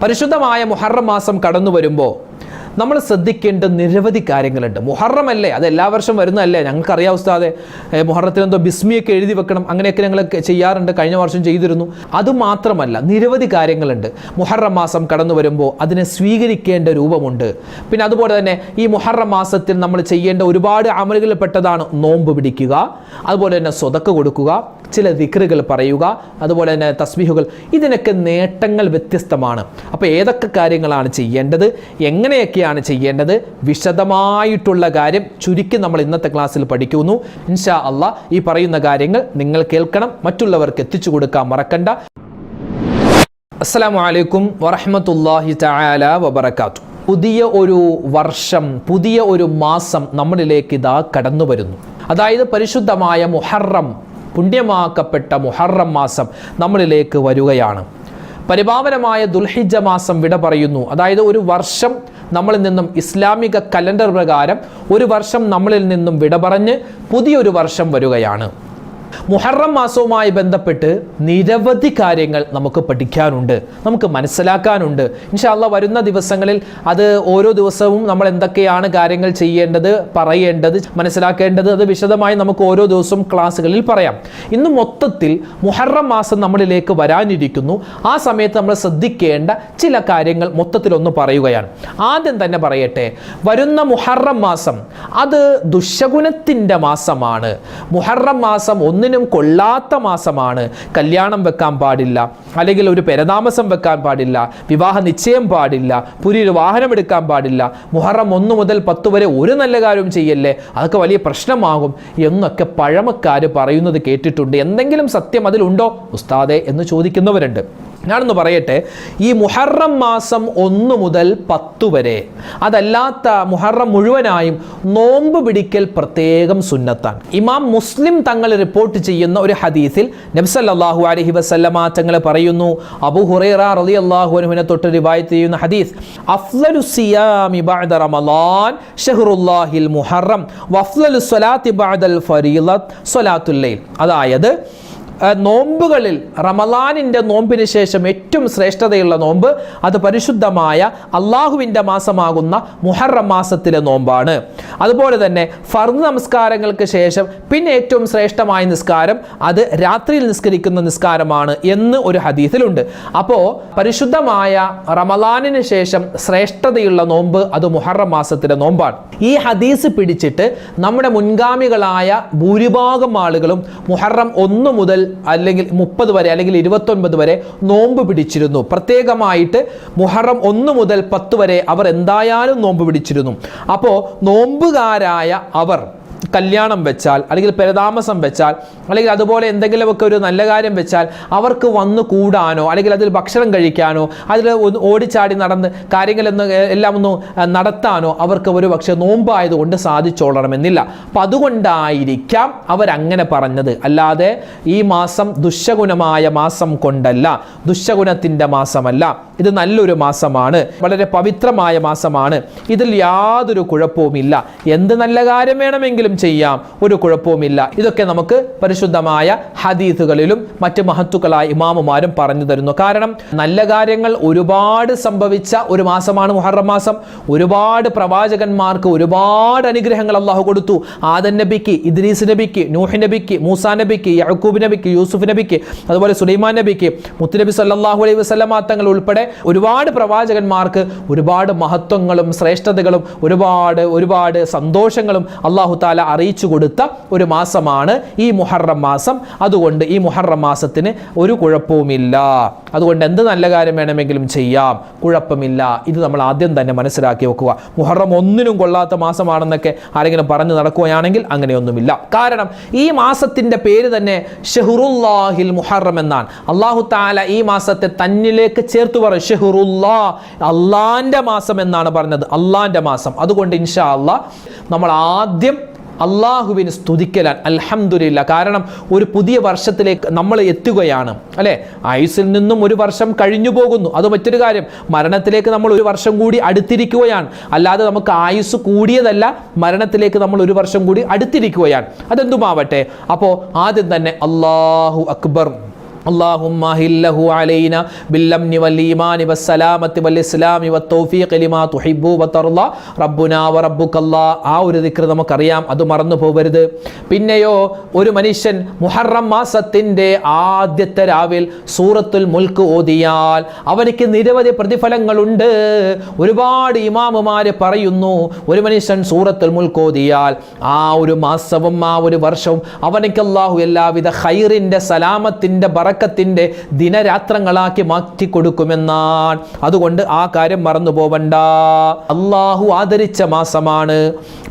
പരിശുദ്ധമായ മുഹറം മാസം കടന്നു വരുമ്പോൾ നമ്മൾ ശ്രദ്ധിക്കേണ്ട നിരവധി കാര്യങ്ങളുണ്ട്. മുഹറം അല്ലേ, അത് എല്ലാ വർഷം വരുന്നതല്ലേ, ഞങ്ങൾക്കറിയാം ഉസ്താദെ, മുഹറത്തിനെന്തോ ബിസ്മിയൊക്കെ എഴുതി വെക്കണം, അങ്ങനെയൊക്കെ ഞങ്ങൾ ചെയ്യാറുണ്ട്, കഴിഞ്ഞ വർഷം ചെയ്തിരുന്നു. അതുമാത്രമല്ല, നിരവധി കാര്യങ്ങളുണ്ട്. മുഹറം മാസം കടന്നു വരുമ്പോൾ അതിനെ സ്വീകരിക്കേണ്ട രൂപമുണ്ട്. പിന്നെ അതുപോലെ തന്നെ ഈ മുഹറം മാസത്തിൽ നമ്മൾ ചെയ്യേണ്ട ഒരുപാട് അമലുകളിൽ പെട്ടതാണ് നോമ്പ് പിടിക്കുക, അതുപോലെ തന്നെ സ്വതക്ക കൊടുക്കുക, ചില ദിക്റുകൾ പറയുക, അതുപോലെ തന്നെ തസ്ബീഹുകൾ. ഇതിനൊക്കെ നേട്ടങ്ങൾ വ്യത്യസ്തമാണ്. അപ്പോൾ ഏതൊക്കെ കാര്യങ്ങളാണ് ചെയ്യേണ്ടത്, എങ്ങനെയൊക്കെയാണ് ചെയ്യേണ്ടത്, വിശദമായിട്ടുള്ള കാര്യം ചുരുക്കി നമ്മൾ ഇന്നത്തെ ക്ലാസ്സിൽ പഠിക്കുന്നു. ഇൻഷാ അല്ലാഹ് ഈ പറയുന്ന കാര്യങ്ങൾ നിങ്ങൾ കേൾക്കണം, മറ്റുള്ളവർക്ക് എത്തിച്ചു കൊടുക്കാൻ മറക്കണ്ട. അസ്സലാമു അലൈക്കും വറഹ്മത്തുള്ളാഹി തആല വബറകാതുഹു. പുതിയ ഒരു വർഷം, പുതിയ ഒരു മാസം നമ്മളിലേക്ക് ഇതാ കടന്നു വരുന്നു. അതായത് പരിശുദ്ധമായ മുഹറം, പുണ്യമാക്കപ്പെട്ട മുഹറം മാസം നമ്മളിലേക്ക് വരികയാണ്. പരിപാവനമായ ദുൽഹിജ്ജ മാസം വിട പറയുന്നു. അതായത് ഒരു വർഷം നമ്മളിൽ നിന്നും, ഇസ്ലാമിക കലണ്ടർ പ്രകാരം ഒരു വർഷം നമ്മളിൽ നിന്നും വിട പറഞ്ഞ് പുതിയൊരു വർഷം വരികയാണ്. മുഹറം മാസവുമായി ബന്ധപ്പെട്ട് നിരവധി കാര്യങ്ങൾ നമുക്ക് പഠിക്കാനുണ്ട്, നമുക്ക് മനസ്സിലാക്കാനുണ്ട്. ഇൻഷാ അല്ലാഹ് വരുന്ന ദിവസങ്ങളിൽ അത് ഓരോ ദിവസവും നമ്മൾ എന്തൊക്കെയാണ് കാര്യങ്ങൾ ചെയ്യേണ്ടത്, പറയേണ്ടത്, മനസ്സിലാക്കേണ്ടത്, അത് വിശദമായി നമുക്ക് ഓരോ ദിവസവും ക്ലാസ്സുകളിൽ പറയാം. ഇന്ന് മൊത്തത്തിൽ മുഹറം മാസം നമ്മളിലേക്ക് വരാനിരിക്കുന്നു. ആ സമയത്ത് നമ്മൾ ശ്രദ്ധിക്കേണ്ട ചില കാര്യങ്ങൾ മൊത്തത്തിലൊന്ന് പറയുകയാണ്. ആദ്യം തന്നെ പറയട്ടെ, വരുന്ന മുഹറം മാസം അത് ദുശകുനത്തിൻ്റെ മാസമാണ്. മുഹറം മാസം ഒന്നിനും കൊള്ളാത്ത മാസമാണ്. കല്യാണം വെക്കാൻ പാടില്ല, അല്ലെങ്കിൽ ഒരു പെരതാമസം വെക്കാൻ പാടില്ല, വിവാഹ നിശ്ചയം പാടില്ല, പുതിയൊരു വാഹനം എടുക്കാൻ പാടില്ല, മുഹറം 1 മുതൽ 10 വരെ ഒരു നല്ല കാര്യവും ചെയ്യല്ലേ, അതൊക്കെ വലിയ പ്രശ്നമാകും എന്നൊക്കെ പഴമക്കാർ പറയുന്നത് കേട്ടിട്ടുണ്ട്. എന്തെങ്കിലും സത്യം അതിലുണ്ടോ ഉസ്താദെ എന്ന് ചോദിക്കുന്നവരുണ്ട്. ഞാനൊന്ന് പറയട്ടെ, ഈ മുഹറം മാസം 1 മുതൽ 10 വരെ, അതല്ലാത്ത മുഹറം മുഴുവനായും നോമ്പ് പിടിക്കൽ പ്രത്യേകം സുന്നത്താണ്. ഇമാം മുസ്ലിം തങ്ങൾ റിപ്പോർട്ട് ചെയ്യുന്ന ഒരു ഹദീസിൽ നബി സല്ലല്ലാഹു അലൈഹി വസല്ലമ തങ്ങൾ പറയുന്നു, അബൂ ഹുറൈറ റളിയല്ലാഹു അൻഹുവിനെ തൊട്ട് റിവായത്ത് ചെയ്യുന്ന ഹദീസ്, അഫ്ളലു സിയാമി ബഅദ റമളാൻ ഷഹ്റുല്ലാഹിൽ മുഹറം വഅഫ്ളലു സ്വലാത്തി ബഅദൽ ഫരീളത്ത് സ്വലാത്തുൽ ലൈൽ. അതായത് നോമ്പുകളിൽ റമളാനിൻ്റെ നോമ്പിന് ശേഷം ഏറ്റവും ശ്രേഷ്ഠതയുള്ള നോമ്പ് അത് പരിശുദ്ധമായ അള്ളാഹുവിൻ്റെ മാസമാകുന്ന മുഹറം മാസത്തിലെ നോമ്പാണ്. അതുപോലെ തന്നെ ഫർദ് നമസ്കാരങ്ങൾക്ക് ശേഷം പിന്നെ ഏറ്റവും ശ്രേഷ്ഠമായ നിസ്കാരം അത് രാത്രിയിൽ നിസ്കരിക്കുന്ന നിസ്കാരമാണ് എന്ന് ഒരു ഹദീസിലുണ്ട്. അപ്പോൾ പരിശുദ്ധമായ റമളാനിന് ശേഷം ശ്രേഷ്ഠതയുള്ള നോമ്പ് അത് മുഹറം മാസത്തിലെ നോമ്പാണ്. ഈ ഹദീസ് പിടിച്ചിട്ട് നമ്മുടെ മുൻഗാമികളായ ഭൂരിഭാഗം ആളുകളും മുഹറം 1 മുതൽ അല്ലെങ്കിൽ 30 വരെ അല്ലെങ്കിൽ 29 വരെ നോമ്പ് പിടിച്ചിരുന്നു. പ്രത്യേകമായിട്ട് മുഹറം 1 മുതൽ 10 വരെ അവർ എന്തായാലും നോമ്പ് പിടിച്ചിരുന്നു. അപ്പോൾ നോമ്പുകാരായ അവർ കല്യാണം വെച്ചാൽ, അല്ലെങ്കിൽ പെരതാമസം വെച്ചാൽ, അല്ലെങ്കിൽ അതുപോലെ എന്തെങ്കിലുമൊക്കെ ഒരു നല്ല കാര്യം വെച്ചാൽ അവർക്ക് വന്നു കൂടാനോ, അല്ലെങ്കിൽ അതിൽ ഭക്ഷണം കഴിക്കാനോ, അതിൽ ഓടിച്ചാടി നടന്ന് കാര്യങ്ങളൊന്ന് എല്ലാം ഒന്ന് നടത്താനോ അവർക്ക് ഒരു പക്ഷേ നോമ്പായതുകൊണ്ട് സാധിച്ചോളണമെന്നില്ല. അപ്പം അതുകൊണ്ടായിരിക്കാം അവരങ്ങനെ പറഞ്ഞത്. അല്ലാതെ ഈ മാസം ദുശകുനമായ മാസം കൊണ്ടല്ല, ദുശകുനത്തിൻ്റെ മാസമല്ല. ഇത് നല്ലൊരു മാസമാണ്, വളരെ പവിത്രമായ മാസമാണ്. ഇതിൽ യാതൊരു കുഴപ്പവുമില്ല. എന്ത് നല്ല കാര്യം വേണമെങ്കിലും ചെയ്യാം, ഒരു കുഴപ്പവുമില്ല. ഇതൊക്കെ നമുക്ക് പരിശുദ്ധമായ ഹദീസുകളിലും മറ്റ് മഹത്തുക്കളായ ഇമാമുമാരും പറഞ്ഞു തരുന്നു. കാരണം നല്ല കാര്യങ്ങൾ ഒരുപാട് സംഭവിച്ച ഒരു മാസമാണ് മുഹറം മാസം. ഒരുപാട് പ്രവാചകന്മാർക്ക് ഒരുപാട് അനുഗ്രഹങ്ങൾ അള്ളാഹു കൊടുത്തു. ആദം നബിക്ക്, ഇദ്രീസ് നബിക്ക്, നൂഹ് നബിക്ക്, മൂസാ നബിക്ക്, യഅ്കൂബ് നബിക്ക്, യൂസുഫ് നബിക്ക്, അതുപോലെ സുലൈമാൻ നബിക്ക്, മുത്തുനബി സല്ലല്ലാഹു അലൈഹി വസല്ലമ തങ്ങൾ ഉൾപ്പെടെ ഒരുപാട് പ്രവാചകന്മാർക്ക് ഒരുപാട് മഹത്വങ്ങളും ശ്രേഷ്ഠതകളും ഒരുപാട് സന്തോഷങ്ങളും അള്ളാഹു താല അറിയിച്ചു കൊടുത്ത ഒരു മാസമാണ് ഈ മുഹറം മാസം. അതുകൊണ്ട് ഈ മുഹറം മാസത്തിന് ഒരു കുഴപ്പവുമില്ല. അതുകൊണ്ട് എന്ത് നല്ല കാര്യം വേണമെങ്കിലും ചെയ്യാം, കുഴപ്പമില്ല. ഇത് നമ്മൾ ആദ്യം തന്നെ മനസ്സിലാക്കി വെക്കുക. മുഹറം 1നും കൊള്ളാത്ത മാസമാണെന്നൊക്കെ ആരെങ്കിലും പറഞ്ഞു നടക്കുകയാണെങ്കിൽ അങ്ങനെയൊന്നുമില്ല. കാരണം ഈ മാസത്തിന്റെ പേര് തന്നെ ഷഹ്റുല്ലാഹിൽ മുഹറം എന്നാണ്. അള്ളാഹു താല ഈ മാസത്തെ തന്നിലേക്ക് ചേർത്ത് പറയും. ഷഹ്റുല്ലാ, അള്ളാന്റെ മാസം എന്നാണ് പറഞ്ഞത്, അള്ളാന്റെ മാസം. അതുകൊണ്ട് ഇൻഷാ അല്ലാഹ് നമ്മൾ ആദ്യം അള്ളാഹുവിന് സ്തുതിക്കലാൻ അൽഹംദുലില്ലാ. കാരണം ഒരു പുതിയ വർഷത്തിലേക്ക് നമ്മൾ എത്തുകയാണ്, അല്ലേ? ആയുസ്സിൽ നിന്നും ഒരു വർഷം കഴിഞ്ഞു പോകുന്നു. അത് മറ്റൊരു കാര്യം. മരണത്തിലേക്ക് നമ്മൾ ഒരു വർഷം കൂടി അടുത്തിരിക്കുകയാണ്. അല്ലാതെ നമുക്ക് ആയുസ് കൂടിയതല്ല, മരണത്തിലേക്ക് നമ്മൾ ഒരു വർഷം കൂടി അടുത്തിരിക്കുകയാണ്. അതെന്തുമാവട്ടെ. അപ്പോൾ ആദ്യം തന്നെ അല്ലാഹു അക്ബർ, اللهم أهله علينا بالأمن والإيمان والسلامة والإسلام والتوفيق لما تحب وترضى ربنا وربك الله. ആ ഒരു ദിക്ർ നമുക്കറിയാം, അത് മറന്നു പോകരുത്. പിന്നെയോ ഒരു മനുഷ്യൻ മുഹറം മാസത്തിന്റെ ആദ്യത്തെ രാവിൽ സൂറത്തുൽ മുൽക്ക് ഓതിയാൽ അവനിക്ക് നിരവധി പ്രതിഫലങ്ങളുണ്ട്. ഒരുപാട് ഇമാമുമാര് പറയുന്നു, ഒരു മനുഷ്യൻ സൂറത്തുൽ മുൽക്ക് ഓതിയാൽ ആ ഒരു മാസവും ആ ഒരു വർഷവും അവനിക്ക് അല്ലാഹു എല്ലാവിധ ഖൈറിന്റെ സലാമത്തിന്റെ ബറക്കത്തിന്റെ ദിനരാത്രങ്ങളാക്കി മാറ്റി കൊടുക്കുമെന്നാണ്. അതുകൊണ്ട് ആ കാര്യം മറന്നു പോവണ്ട. അല്ലാഹു ആദരിച്ച മാസമാണ്.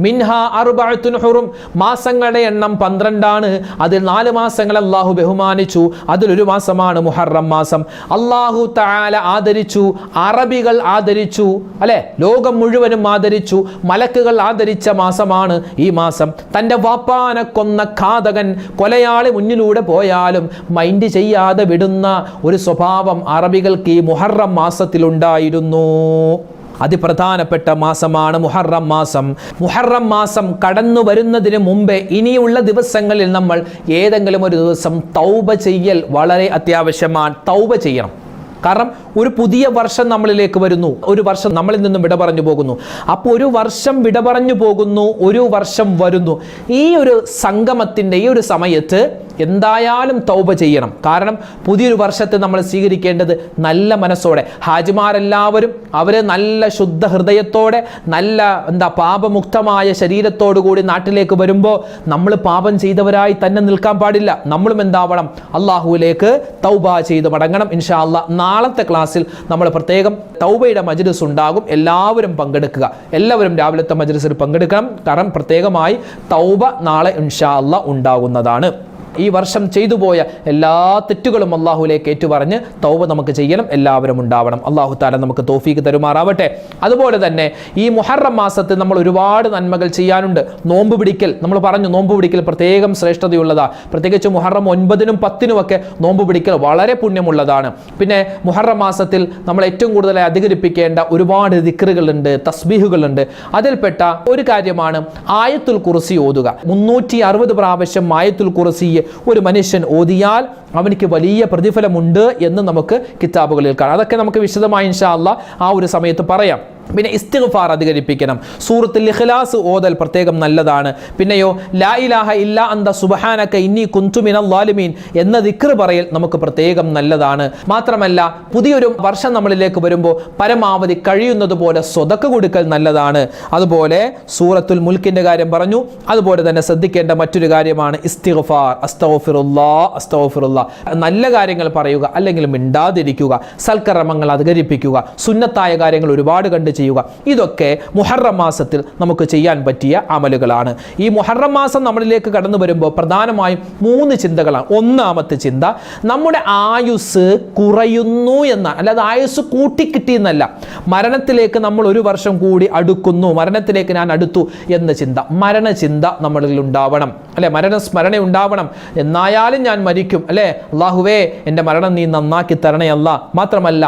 മിൻഹ അർബഅത്തുൻ ഹുറും, മാസങ്ങളുടെ എണ്ണം 12 അതിൽ 4 മാസങ്ങൾ അല്ലാഹു ബഹുമാനിച്ചു. അതിലൊരു മാസമാണ് മുഹറം മാസം. അല്ലാഹു തആല ആദരിച്ചു, അറബികൾ ആദരിച്ചു, അല്ലെ, ലോകം മുഴുവനും ആദരിച്ചു, മലക്കുകൾ ആദരിച്ച മാസമാണ് ഈ മാസം. തൻ്റെ വാപ്പാനെ കൊന്ന ഘാതകൻ, കൊലയാളി മുന്നിലൂടെ പോയാലും മൈൻഡ് ചെയ്യാതെ വിടുന്ന ഒരു സ്വഭാവം അറബികൾക്ക് ഈ മുഹറം മാസത്തിലുണ്ടായിരുന്നു. അതിപ്രധാനപ്പെട്ട മാസമാണ് മുഹറം മാസം. മുഹറം മാസം കടന്നു വരുന്നതിന് മുമ്പേ ഇനിയുള്ള ദിവസങ്ങളിൽ നമ്മൾ ഏതെങ്കിലും ഒരു ദിവസം തൗബ ചെയ്യൽ വളരെ അത്യാവശ്യമാണ്. തൗബ ചെയ്യണം. കാരണം ഒരു പുതിയ വർഷം നമ്മളിലേക്ക് വരുന്നു, ഒരു വർഷം നമ്മളിൽ നിന്നും വിട പറഞ്ഞു പോകുന്നു. അപ്പോൾ ഒരു വർഷം വിട പറഞ്ഞു പോകുന്നു, ഒരു വർഷം വരുന്നു. ഈ ഒരു സംഗമത്തിൻ്റെ ഈ ഒരു സമയത്ത് എന്തായാലും തൗബ ചെയ്യണം. കാരണം പുതിയൊരു വർഷത്തെ നമ്മൾ സ്വീകരിക്കേണ്ടത് നല്ല മനസ്സോടെ. ഹാജിമാരെല്ലാവരും അവർ നല്ല ശുദ്ധ ഹൃദയത്തോടെ, നല്ല പാപമുക്തമായ ശരീരത്തോടു കൂടി നാട്ടിലേക്ക് വരുമ്പോൾ നമ്മൾ പാപം ചെയ്തവരായി തന്നെ നിൽക്കാൻ പാടില്ല. നമ്മളും എന്താവണം, അള്ളാഹുവിലേക്ക് തൗബ ചെയ്ത് മടങ്ങണം. ഇൻഷാ അല്ലാഹ് നാളത്തെ ക്ലാസ്സിൽ നമ്മൾ പ്രത്യേകം തൗബയുടെ മജ്ലിസ് ഉണ്ടാകും. എല്ലാവരും പങ്കെടുക്കുക, എല്ലാവരും രാവിലത്തെ മജ്ലിസിൽ പങ്കെടുക്കണം. കാരണം പ്രത്യേകമായി തൗബ നാളെ ഇൻഷാ അല്ലാഹ് ഉണ്ടാകുന്നതാണ്. ഈ വർഷം ചെയ്തു പോയ എല്ലാ തെറ്റുകളും അള്ളാഹുലേക്ക് ഏറ്റുപറഞ്ഞ് തൗബ നമുക്ക് ചെയ്യണം. എല്ലാവരും ഉണ്ടാവണം. അള്ളാഹു താല നമുക്ക് തൗഫീഖ് തരുമാറാവട്ടെ. അതുപോലെ തന്നെ ഈ മുഹറം മാസത്തിൽ നമ്മൾ ഒരുപാട് നന്മകൾ ചെയ്യാനുണ്ട്. നോമ്പ് പിടിക്കൽ നമ്മൾ പറഞ്ഞു, നോമ്പ് പിടിക്കൽ പ്രത്യേകം ശ്രേഷ്ഠതയുള്ളതാണ്. പ്രത്യേകിച്ച് മുഹറം 9-നും 10-നും ഒക്കെ നോമ്പ് പിടിക്കൽ വളരെ പുണ്യമുള്ളതാണ്. പിന്നെ മുഹറം മാസത്തിൽ നമ്മൾ ഏറ്റവും കൂടുതലായി അധികരിപ്പിക്കേണ്ട ഒരുപാട് ദിക്റുകളുണ്ട്, തസ്ബീഹുകളുണ്ട്. അതിൽപ്പെട്ട ഒരു കാര്യമാണ് ആയത്തുൽ കുർസി ഓതുക. 360 പ്രാവശ്യം ആയത്തുൽ കുർസി ഒരു മനുഷ്യൻ ഓതിയാൽ അവനിക്ക് വലിയ പ്രതിഫലമുണ്ട് എന്ന് നമുക്ക് കിതാബുകളിൽ കാണാം. അതൊക്കെ നമുക്ക് വിശദമായി ഇൻഷാ അല്ലാഹ് ആ ഒരു സമയത്ത് പറയാം. പിന്നെ ഇസ്തിഗ്ഫാർ അധികരിപ്പിക്കണം. സൂറത്തുൽ ഇഖ്ലാസ് ഓതൽ പ്രത്യേകം നല്ലതാണ്. പിന്നെയോ ലാ ഇലാഹ ഇല്ലാ അന്ത സുബ്ഹാനക ഇന്നി കുന്തു മിനൽ ളാലിമീൻ എന്ന ദിക്ർ പറയൽ നമുക്ക് പ്രത്യേകം നല്ലതാണ്. മാത്രമല്ല പുതിയൊരു വർഷം നമ്മളിലേക്ക് വരുമ്പോൾ പരമാവധി കഴിയുന്നത് പോലെ സ്വതക്ക കൊടുക്കൽ നല്ലതാണ്. അതുപോലെ സൂറത്തുൽ മുൽക്കിന്റെ കാര്യം പറഞ്ഞു. അതുപോലെ തന്നെ ശ്രദ്ധിക്കേണ്ട മറ്റൊരു കാര്യമാണ് ഇസ്തിഗ്ഫാർ. അസ്തഗ്ഫിറുല്ലാഹ് അസ്തഗ്ഫിറുല്ലാഹ്. നല്ല കാര്യങ്ങൾ പറയുക, അല്ലെങ്കിൽ മിണ്ടാതിരിക്കുക, സൽക്കർമ്മങ്ങൾ അധികരിപ്പിക്കുക, സുന്നത്തായ കാര്യങ്ങൾ ഒരുപാട് കണ്ട് ചെയ്യുക. ഇതൊക്കെ മുഹറം മാസത്തിൽ നമുക്ക് ചെയ്യാൻ പറ്റിയ അമലുകളാണ്. ഈ മുഹറം മാസം നമ്മളിലേക്ക് കടന്നു വരുമ്പോൾ പ്രധാനമായും 3 ചിന്തകളാണ്. ഒന്നാമത്തെ ചിന്ത, നമ്മുടെ ആയുസ് കുറയുന്നു എന്നാണ്. അല്ലാതെ ആയുസ് കൂട്ടിക്കിട്ടിയെന്നല്ല. മരണത്തിലേക്ക് നമ്മൾ ഒരു വർഷം കൂടി അടുക്കുന്നു, മരണത്തിലേക്ക് ഞാൻ അടുത്തു എന്ന ചിന്ത, മരണചിന്ത നമ്മളിൽ ഉണ്ടാവണം. അല്ലെ, മരണസ്മരണ ഉണ്ടാവണം. എന്നായാലും ഞാൻ മരിക്കും, അല്ലെ, അല്ലാഹുവേ എൻ്റെ മരണം നീ നന്നാക്കി തരണേ അല്ലാ. മാത്രമല്ല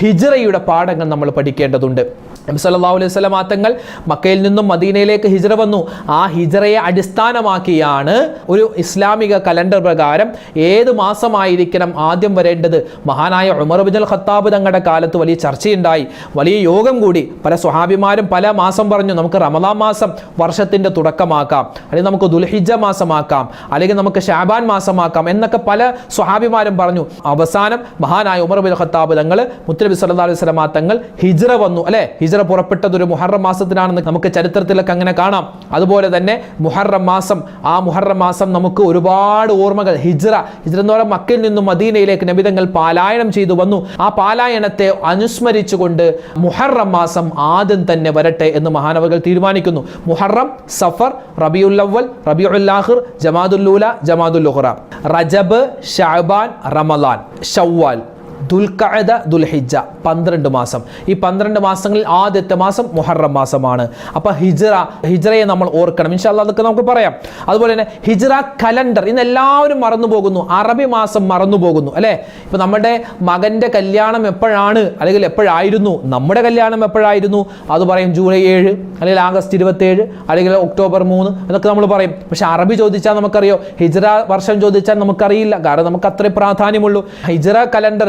ഹിജ്റയുടെ പാഠങ്ങൾ നമ്മൾ പഠിക്കേണ്ടതുണ്ട്. നബി സല്ലല്ലാഹു അലൈഹി വസല്ലം തങ്ങൾ മക്കയിൽ നിന്നും മദീനയിലേക്ക് ഹിജ്റ വന്നു. ആ ഹിജ്റയെ അടിസ്ഥാനമാക്കിയാണ് ഒരു ഇസ്ലാമിക കലണ്ടർ പ്രകാരം ഏത് മാസമായിരിക്കണം ആദ്യം വരേണ്ടത്. മഹാനായ ഉമർ ഇബ്നുൽ ഖത്താബ് തങ്ങളുടെ കാലത്ത് വലിയ ചർച്ചയുണ്ടായി, വലിയ യോഗം കൂടി. പല സ്വഹാബിമാരും പല മാസം പറഞ്ഞു. നമുക്ക് റമദാൻ മാസം വർഷത്തിന്റെ തുടക്കമാക്കാം, അല്ലെങ്കിൽ നമുക്ക് ദുൽഹിജ്ജ മാസമാക്കാം, അല്ലെങ്കിൽ നമുക്ക് ശഅബാൻ മാസമാക്കാം എന്നൊക്കെ പല സ്വഹാബിമാരും പറഞ്ഞു. അവസാനം മഹാനായ ഉമർ ഇബ്നുൽ ഖത്താബ് തങ്ങൾ, മുത്തനബി സല്ലല്ലാഹു അലൈഹി വസല്ലം തങ്ങൾ ഹിജ്റ വന്നു. അല്ലെ, ഹിജ്റ പുറപ്പെട്ടത് ഒരു മുഹറം മാസത്തിലാണെന്ന് നമുക്ക് ചരിത്രത്തിലൊക്കെ അങ്ങനെ കാണാം. അതുപോലെ തന്നെ മുഹറം മാസം, ആ മുഹറം മാസം നമുക്ക് ഒരുപാട് ഓർമ്മകൾ. ഹിജ്റ എന്ന് പറഞ്ഞാൽ മക്കയിൽ നിന്നും മദീനയിലേക്ക് നബിതങ്ങൾ പാലായനം ചെയ്തു വന്നു. ആ പാലായനത്തെ അനുസ്മരിച്ചുകൊണ്ട് മുഹറം മാസം ആദ്യം തന്നെ വരട്ടെ എന്ന് മഹാനവകൾ തീരുമാനിക്കുന്നു. മുഹറം, സഫർ, റബിയുൽ അവ്വൽ, റബിയുൽ ആഖിർ, ജമാദുൽ ഊല, ജമാദുൽ ഉഖ്റ, റജബ്, ശഅബാൻ, റമളാൻ, ശവ്വാൽ, ദുൽഖഅദ, ദുൽഹിജ്ജ 12 മാസം. ഈ 12 മാസങ്ങളിൽ ആദ്യത്തെ മാസം മുഹറം മാസമാണ്. അപ്പോൾ ഹിജ്റയെ നമ്മൾ ഓർക്കണം. ഇൻഷാ അല്ലാഹ് അതൊക്കെ നമുക്ക് പറയാം. അതുപോലെ തന്നെ ഹിജ്റ കലണ്ടർ ഇന്ന് എല്ലാവരും മറന്നു പോകുന്നു. അറബി മാസം മറന്നു പോകുന്നു അല്ലേ? ഇപ്പൊ നമ്മുടെ മകന്റെ കല്യാണം എപ്പോഴാണ്, അല്ലെങ്കിൽ എപ്പോഴായിരുന്നു, നമ്മുടെ കല്യാണം എപ്പോഴായിരുന്നു, അത് പറയും ജൂലൈ 7 അല്ലെങ്കിൽ ആഗസ്റ്റ് 27 അല്ലെങ്കിൽ ഒക്ടോബർ 3 എന്നൊക്കെ നമ്മൾ പറയും. പക്ഷെ അറബി ചോദിച്ചാൽ നമുക്കറിയോ, ഹിജ്റ വർഷം ചോദിച്ചാൽ നമുക്കറിയില്ല. കാരണം നമുക്ക് അത്രേ പ്രാധാന്യമുള്ളൂ. ഹിജ്റ കലണ്ടർ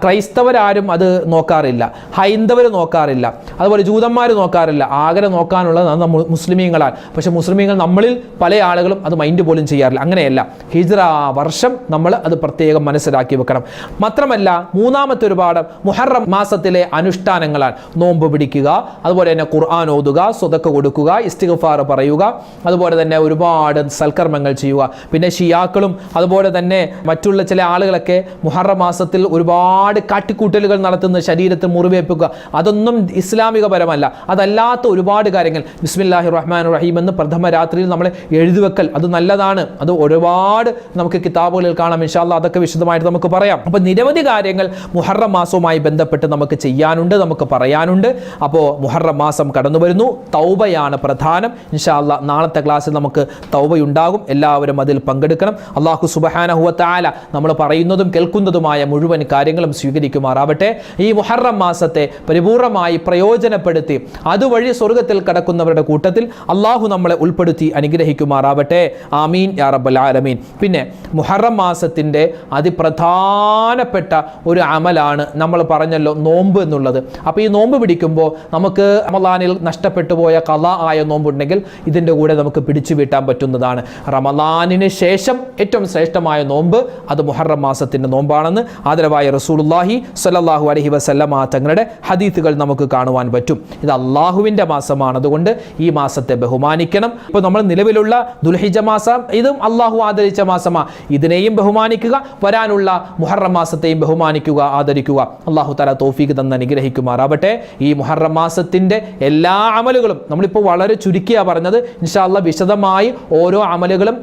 ക്രൈസ്തവരാരും അത് നോക്കാറില്ല, ഹൈന്ദവർ നോക്കാറില്ല, അതുപോലെ ജൂതന്മാർ നോക്കാറില്ല. ആകെ നോക്കാനുള്ളത് മുസ്ലിമീങ്ങളാണ്. പക്ഷെ മുസ്ലിമീങ്ങൾ നമ്മളിൽ പല ആളുകളും അത് മൈൻഡ് പോലും ചെയ്യാറില്ല. അങ്ങനെയല്ല, ഹിജ്റ വർഷം നമ്മൾ അത് പ്രത്യേകം മനസ്സിലാക്കി വെക്കണം. മാത്രമല്ല മൂന്നാമത്തെ ഒരുപാട് മുഹറം മാസത്തിലെ അനുഷ്ഠാനങ്ങളാണ് നോമ്പ് പിടിക്കുക, അതുപോലെ തന്നെ ഖുർആൻ ഓതുക, സ്വതക്ക കൊടുക്കുക, ഇസ്തിഗ്ഫാർ പറയുക, അതുപോലെ തന്നെ ഒരുപാട് സൽക്കർമ്മങ്ങൾ ചെയ്യുക. പിന്നെ ഷിയാക്കളും അതുപോലെ തന്നെ മറ്റുള്ള ചില ആളുകളൊക്കെ മുഹറം മാസത്തിൽ ഒരുപാട് കാട്ടിക്കൂട്ടലുകൾ നടത്തുന്ന, ശരീരത്തിൽ മുറിവേൽപ്പിക്കുക, അതൊന്നും ഇസ്ലാമികപരമല്ല. അതല്ലാത്ത ഒരുപാട് കാര്യങ്ങൾ, ബിസ്മില്ലാഹിർ റഹ്മാനിർ റഹീം എന്ന് പ്രഥമ രാത്രിയിൽ നമ്മൾ എഴുതിവെക്കൽ, അത് നല്ലതാണ്. അത് ഒരുപാട് നമുക്ക് കിതാബുകളിൽ കാണാം. ഇൻഷാ അല്ലാഹ് അതൊക്കെ വിശദമായിട്ട് നമുക്ക് പറയാം. അപ്പോൾ നിരവധി കാര്യങ്ങൾ മുഹറം മാസവുമായി ബന്ധപ്പെട്ട് നമുക്ക് ചെയ്യാനുണ്ട്, നമുക്ക് പറയാനുണ്ട്. അപ്പോൾ മുഹറം മാസം കടന്നു വരുന്നു. തൗബയാണ് പ്രധാനം. ഇൻഷാ അല്ലാഹ് നാളത്തെ ക്ലാസ്സിൽ നമുക്ക് തൗബയുണ്ടാകും. എല്ലാവരും അതിൽ പങ്കെടുക്കണം. അല്ലാഹു സുബ്ഹാനഹു വ തആല നമ്മൾ പറയുന്നതും കേൾക്കുന്നതുമായ മുഴുവൻ കാര്യങ്ങളും സ്വീകരിക്കുമാറാവട്ടെ. ഈ മുഹറം മാസത്തെ പരിപൂർണമായി പ്രയോജനപ്പെടുത്തി അതുവഴി സ്വർഗ്ഗത്തിൽ കടക്കുന്നവരുടെ കൂട്ടത്തിൽ അല്ലാഹു നമ്മളെ ഉൾപ്പെടുത്തി അനുഗ്രഹിക്കുമാറാവട്ടെ. ആമീൻ യാ റബ്ബൽ ആലമീൻ. പിന്നെ മുഹറം മാസത്തിൻ്റെ അതിപ്രധാനപ്പെട്ട ഒരു അമലാണ് നമ്മൾ പറഞ്ഞല്ലോ നോമ്പ് എന്നുള്ളത്. അപ്പോൾ ഈ നോമ്പ് പിടിക്കുമ്പോൾ നമുക്ക് റമളാനിൽ നഷ്ടപ്പെട്ടു പോയ ഖളാ ആയ നോമ്പുണ്ടെങ്കിൽ ഇതിൻ്റെ കൂടെ നമുക്ക് പിടിച്ചു വീട്ടാൻ പറ്റുന്നതാണ്. റമളാനിന് ശേഷം ഏറ്റവും ശ്രേഷ്ഠമായ നോമ്പ് അത് മുഹറം മാസത്തിൻ്റെ നോമ്പാണെന്ന് ആദരവായ റസൂലുള്ളാഹി സ്വല്ലല്ലാഹു അലൈഹി വസല്ലമ തങ്ങളുടെ ഹദീസുകൾ നമുക്ക് കാണുവാൻ പറ്റും. ഇത് അള്ളാഹുവിൻ്റെ മാസമാണ്, അതുകൊണ്ട് ഈ മാസത്തെ ബഹുമാനിക്കണം. ഇപ്പോൾ നമ്മൾ നിലവിലുള്ള ദുൽഹിജ്ജ മാസം, ഇതും അള്ളാഹു ആദരിച്ച മാസമാണ്. ഇതിനെയും ബഹുമാനിക്കുക, വരാനുള്ള മുഹറം മാസത്തെയും ബഹുമാനിക്കുക, ആദരിക്കുക. അള്ളാഹു തആല തൗഫീഖ് തന്ന് അനുഗ്രഹിക്കുമാറാവട്ടെ. ഈ മുഹറം മാസത്തിൻ്റെ എല്ലാ അമലുകളും നമ്മളിപ്പോൾ വളരെ ചുരുക്കിയാണ് പറഞ്ഞത്. ഇൻഷാ അല്ലാഹ് വിശദമായി ഓരോ അമലുകളും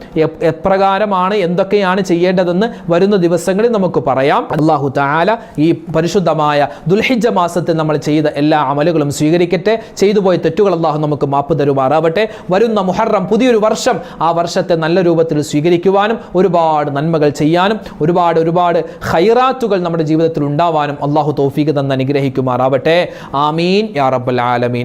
എപ്രകാരമാണ്, എന്തൊക്കെയാണ് ചെയ്യേണ്ടതെന്ന് വരുന്ന ദിവസങ്ങളിൽ നമുക്ക് പറയാം. അള്ളാഹു തആല ഈ പരിശുദ്ധമായ ദുൽഹിജ്ജ മാസത്തിൽ നമ്മൾ ചെയ്ത എല്ലാ അമലുകളും സ്വീകരിക്കട്ടെ. ചെയ്തുപോയ തെറ്റുകൾ അള്ളാഹു നമുക്ക് മാപ്പ് തരുമാറാവട്ടെ. വരുന്ന മുഹറം പുതിയൊരു വർഷം, ആ വർഷത്തെ നല്ല രൂപത്തിൽ സ്വീകരിക്കുവാനും ഒരുപാട് നന്മകൾ ചെയ്യാനും ഒരുപാട് ഖൈറാത്തുകൾ നമ്മുടെ ജീവിതത്തിൽ ഉണ്ടാവാനും അള്ളാഹു തൗഫീഖ് തന്ന് അനുഗ്രഹിക്കുമാറാവട്ടെ. ആമീൻ യാ റബ്ബൽ ആലമീൻ.